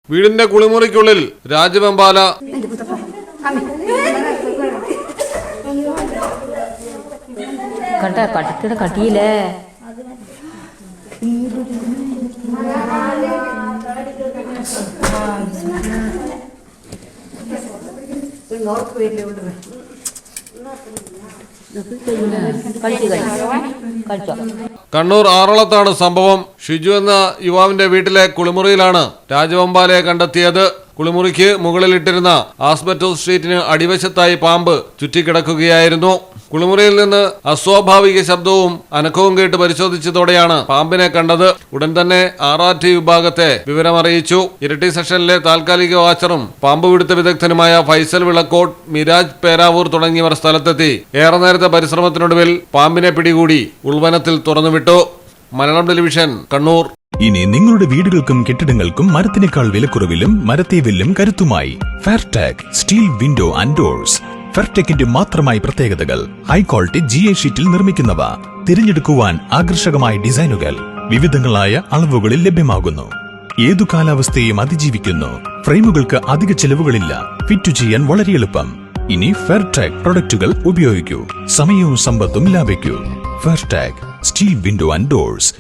വീടിന്റെ കുളിമുറിക്കുള്ളിൽ രാജവെമ്പാല. കട്ടിയില്ലേ കണ്ണൂർ ആറളത്താണ് സംഭവം. ഷിജു എന്ന യുവാവിന്റെ വീട്ടിലെ കുളിമുറിയിലാണ് രാജവെമ്പാലയെ കണ്ടെത്തിയത്. കുളിമുറിക്ക് മുകളിലിട്ടിരുന്ന ആസ്ബറ്റോസ് ഷീറ്റിന് അടിവശത്തായി പാമ്പ് ചുറ്റിക്കിടക്കുകയായിരുന്നു. കുളിമുറിയിൽ നിന്ന് അസ്വാഭാവിക ശബ്ദവും അനക്കവും കേട്ട് പരിശോധിച്ചതോടെയാണ് പാമ്പിനെ കണ്ടത്. ഉടൻ തന്നെ RRT വിഭാഗത്തെ വിവരമറിയിച്ചു. ഇരിട്ടി സെഷനിലെ താൽക്കാലിക വാച്ചറും പാമ്പ് പിടുത്ത വിദഗ്ധനുമായ ഫൈസൽ വിളക്കോട്ട്, മിരാജ് പേരാവൂർ തുടങ്ങിയവർ സ്ഥലത്തെത്തി ഏറെ നേരത്തെ പരിശ്രമത്തിനൊടുവിൽ പാമ്പിനെ പിടികൂടി ഉൾവനത്തിൽ തുറന്നുവിട്ടു. മലയാളം ടെലിവിഷൻ, കണ്ണൂർ. ഇനി നിങ്ങളുടെ വീടുകൾക്കും കെട്ടിടങ്ങൾക്കും മരത്തിനേക്കാൾ വിലക്കുറവിലും മരത്തേവിലും കരുത്തുമായി ഫെയർടെക് സ്റ്റീൽ വിൻഡോ ആൻഡ് ഡോർസ്. ഫെയർടെക്കിന്റെ മാത്രമായി പ്രത്യേകതകൾ. ഹൈ ക്വാളിറ്റി GA ഷീറ്റിൽ നിർമ്മിക്കുന്നവ. തിരഞ്ഞെടുക്കുവാൻ ആകർഷകമായ ഡിസൈനുകൾ വിവിധങ്ങളായ അളവുകളിൽ ലഭ്യമാകുന്നു. ഏതു കാലാവസ്ഥയും അതിജീവിക്കുന്നു. ഫ്രെയിമുകൾക്ക് അധിക ചെലവുകളില്ല. ഫിറ്റ് ചെയ്യാൻ വളരെ എളുപ്പം. ഇനി ഫെയർടെക് പ്രൊഡക്റ്റുകൾ ഉപയോഗിക്കൂ. സമയവും സമ്പത്തും ലാഭിക്കൂ. ഫെയർടെക് സ്റ്റീൽ വിൻഡോ ആൻഡ് ഡോർസ്.